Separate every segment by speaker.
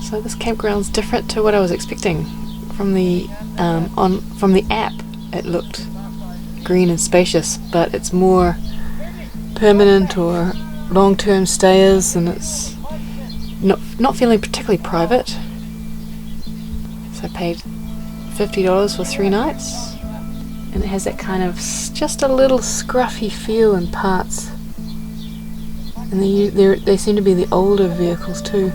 Speaker 1: So this campground's different to what I was expecting. From the app, it looked green and spacious, but it's more permanent or long-term stayers, and it's not feeling particularly private. So I paid $50 for 3 nights, and it has that kind of just a little scruffy feel in parts. And they seem to be the older vehicles too.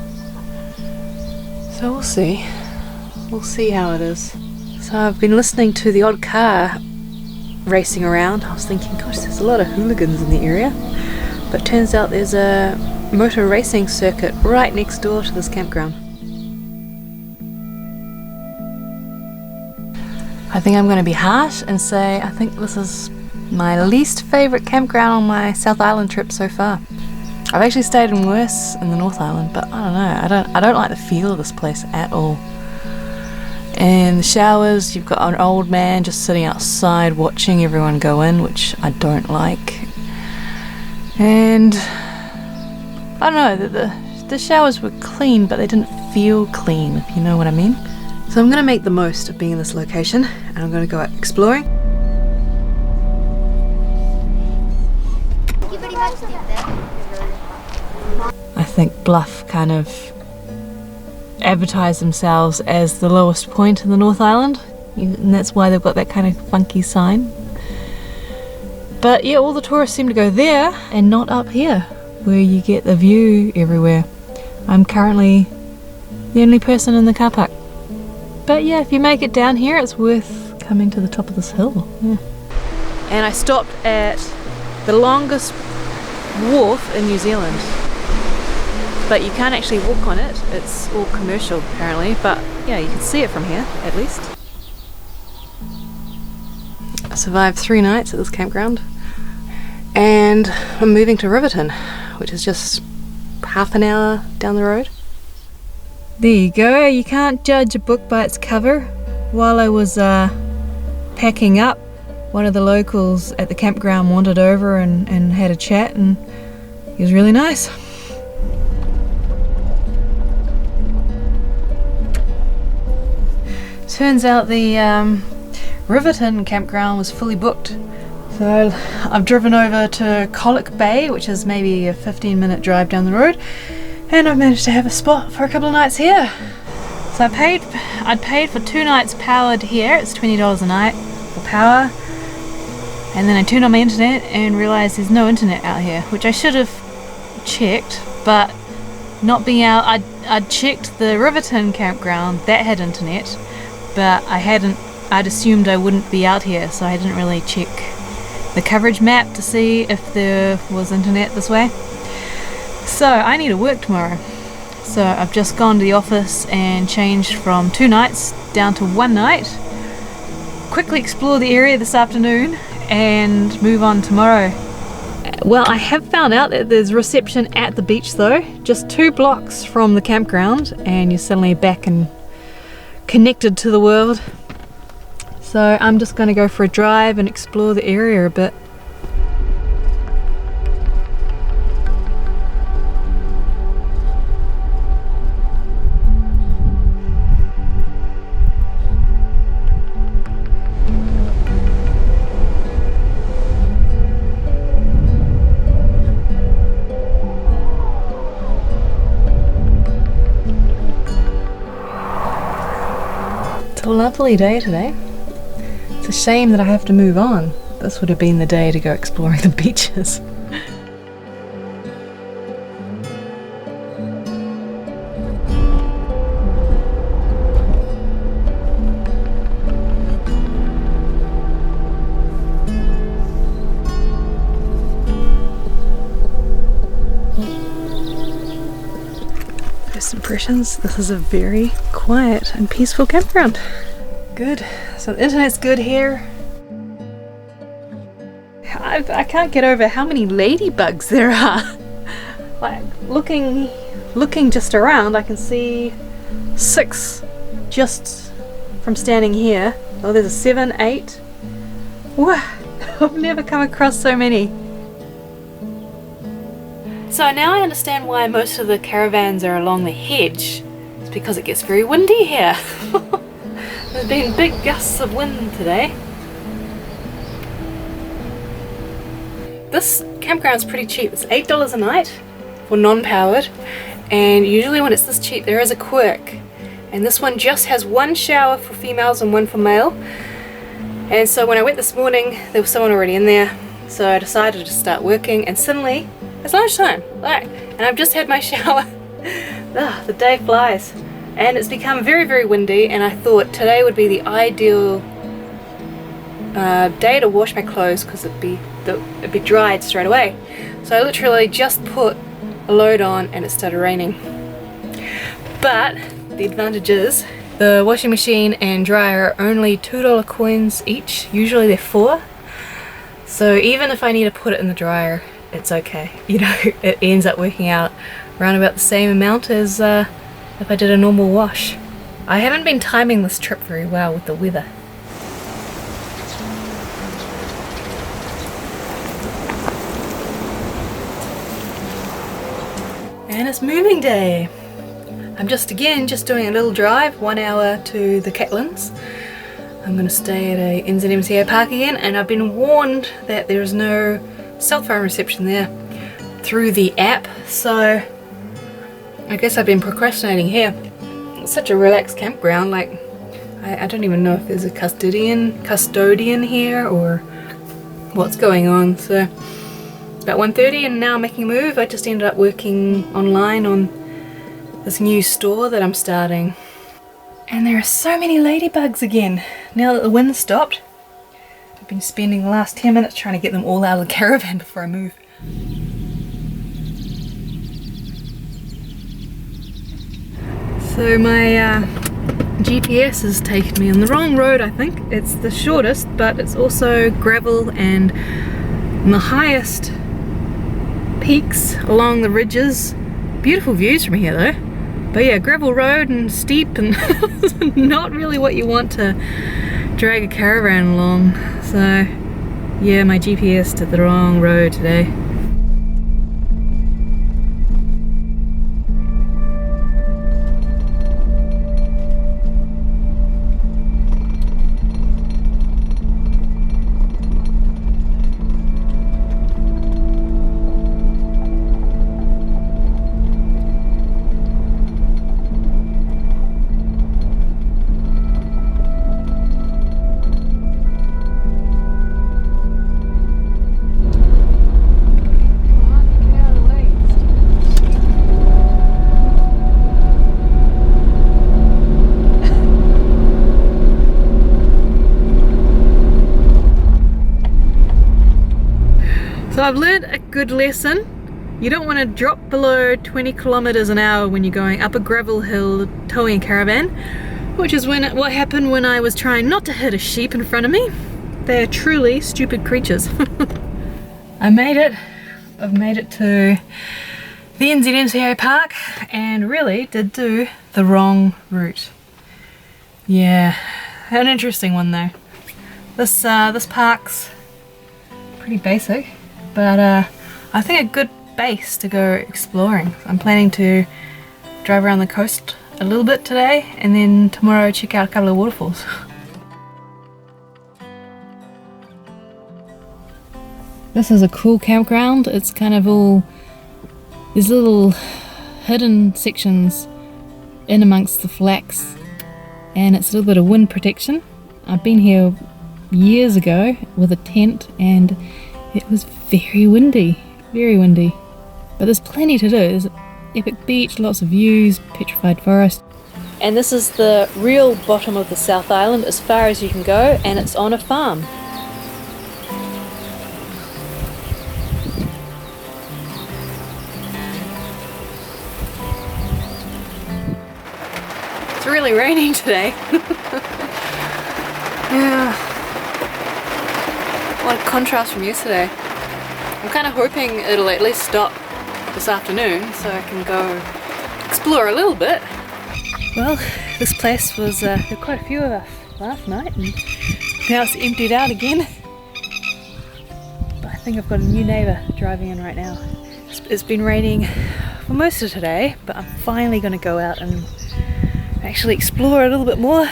Speaker 1: So we'll see. We'll see how it is. So I've been listening to the odd car racing around. I was thinking, gosh, there's a lot of hooligans in the area. But it turns out there's a motor racing circuit right next door to this campground. I think I'm going to be harsh and say I think this is my least favourite campground on my South Island trip so far. I've actually stayed in worse in the North Island, but I don't know. I don't like the feel of this place at all. And the showers, you've got an old man just sitting outside watching everyone go in, which I don't like. And I don't know, the showers were clean, but they didn't feel clean, if you know what I mean. So I'm going to make the most of being in this location, and I'm going to go out exploring. I think Bluff kind of advertise themselves as the lowest point in the North Island, and that's why they've got that kind of funky sign. But yeah, all the tourists seem to go there and not up here where you get the view everywhere. I'm currently the only person in the car park. But yeah, if you make it down here, it's worth coming to the top of this hill. Yeah. And I stopped at the longest wharf in New Zealand. But you can't actually walk on it, it's all commercial apparently, but yeah, you can see it from here at least. I survived 3 nights at this campground, and I'm moving to Riverton, which is just half an hour down the road. There you go, you can't judge a book by its cover. While I was packing up, one of the locals at the campground wandered over and had a chat, and he was really nice. Turns out the Riverton campground was fully booked. So I've driven over to COLAC Bay, which is maybe a 15-minute drive down the road, and I've managed to have a spot for a couple of nights here. So I'd paid for 2 nights powered here. It's $20 a night for power. And then I turned on my internet and realised there's no internet out here, which I should have checked, but not being out, I'd checked the Riverton campground, that had internet, but I'd assumed I wouldn't be out here, so I didn't really check the coverage map to see if there was internet this way. So I need to work tomorrow. So I've just gone to the office and changed from 2 nights down to 1 night. Quickly explore the area this afternoon and move on tomorrow. Well, I have found out that there's reception at the beach though, just 2 blocks from the campground, and you're suddenly back and connected to the world. So I'm just going to go for a drive and explore the area a bit. A lovely day today. It's a shame that I have to move on. This would have been the day to go exploring the beaches. First impressions, this is a very quiet and peaceful campground. Good. So the internet's good here. I can't get over how many ladybugs there are. Like looking just around, I can see 6 just from standing here. Oh, there's a 7, 8. Wow, I've never come across so many. So now I understand why most of the caravans are along the hedge. It's because it gets very windy here. There's been big gusts of wind today. This campground's pretty cheap. It's $8 a night for non-powered, and usually when it's this cheap there is a quirk, and this one just has one shower for females and one for male. And so when I went this morning there was someone already in there, so I decided to start working, and suddenly it's lunchtime, and I've just had my shower. The day flies, and it's become very, very windy, and I thought today would be the ideal day to wash my clothes because it'd be dried straight away. So I literally just put a load on and it started raining. But the advantage is the washing machine and dryer are only $2 coins each. Usually they're $4. So even if I need to put it in the dryer, it's okay. You know, it ends up working out around about the same amount as if I did a normal wash. I haven't been timing this trip very well with the weather. And it's moving day. I'm just doing a little drive, 1 hour to the Catlins. I'm going to stay at a NZMCA park again, and I've been warned that there is no cell phone reception there through the app, so I guess I've been procrastinating here. It's such a relaxed campground, like I don't even know if there's a custodian here or what's going on. So it's about 1:30 and now I'm making a move. I just ended up working online on this new store that I'm starting. And there are so many ladybugs again. Now that the wind stopped, I've been spending the last 10 minutes trying to get them all out of the caravan before I move. So my GPS has taken me on the wrong road, I think. It's the shortest, but it's also gravel and the highest peaks along the ridges. Beautiful views from here though. But yeah, gravel road and steep and not really what you want to drag a caravan along. So yeah, my GPS took the wrong road today. So I've learned a good lesson. You don't want to drop below 20 kilometers an hour when you're going up a gravel hill towing a caravan, which is what happened when I was trying not to hit a sheep in front of me. They're truly stupid creatures. I made it. I've made it to the NZMCA park and really did do the wrong route. Yeah, an interesting one though. This park's pretty basic, but I think a good base to go exploring. I'm planning to drive around the coast a little bit today and then tomorrow check out a couple of waterfalls. This is a cool campground. It's kind of all these little hidden sections in amongst the flax, and it's a little bit of wind protection. I've been here years ago with a tent and it was very windy, but there's plenty to do. There's an epic beach, lots of views, petrified forest. And this is the real bottom of the South Island as far as you can go, and it's on a farm. It's really raining today. Yeah. What a contrast from yesterday. I'm kind of hoping it'll at least stop this afternoon so I can go explore a little bit. Well, this place was, there were quite a few of us last night and now it's emptied out again. But I think I've got a new neighbour driving in right now. It's been raining for most of today, but I'm finally going to go out and actually explore a little bit more.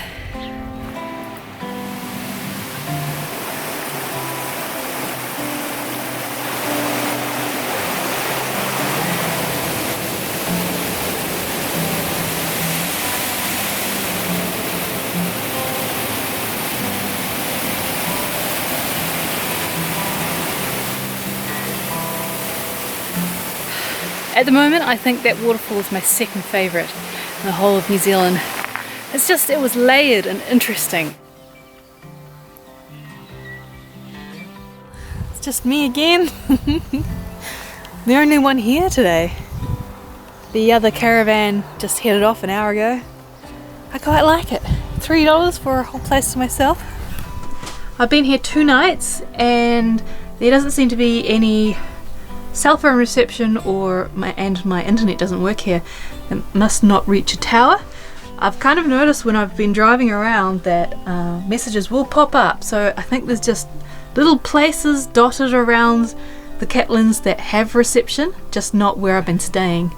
Speaker 1: At the moment, I think that waterfall is my second favourite in the whole of New Zealand. It was layered and interesting. It's just me again. The only one here today. The other caravan just headed off an hour ago. I quite like it. $3 for a whole place to myself. I've been here 2 nights and there doesn't seem to be any cell phone reception and my internet doesn't work here. It must not reach a tower. I've kind of noticed when I've been driving around that messages will pop up, so I think there's just little places dotted around the Catlins that have reception, just not where I've been staying.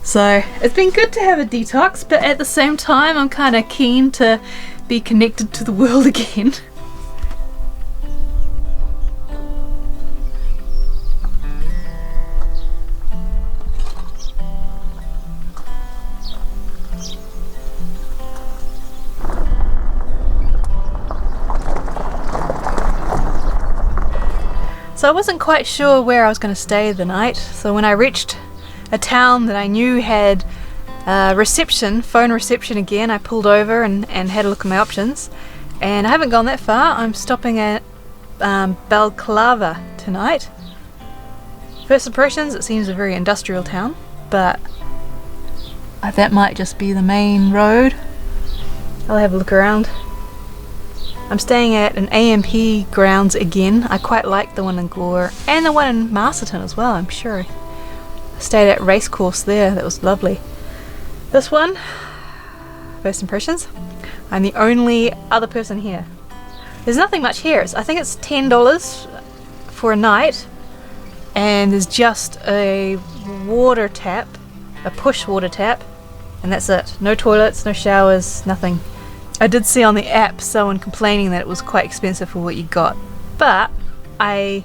Speaker 1: So it's been good to have a detox, but at the same time I'm kind of keen to be connected to the world again. So I wasn't quite sure where I was going to stay the night, so when I reached a town that I knew had reception, phone reception again, I pulled over and had a look at my options. And I haven't gone that far. I'm stopping at Balaclava tonight. First impressions, it seems a very industrial town, but that might just be the main road. I'll have a look around. I'm staying at an AMP grounds again. I quite like the one in Gore and the one in Masterton as well, I'm sure. I stayed at Racecourse there, that was lovely. This one, first impressions, I'm the only other person here. There's nothing much here. I think it's $10 for a night, and there's just a water tap, a push water tap, and that's it. No toilets, no showers, nothing. I did see on the app someone complaining that it was quite expensive for what you got, but I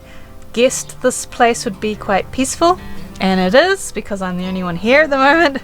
Speaker 1: guessed this place would be quite peaceful, and it is, because I'm the only one here at the moment.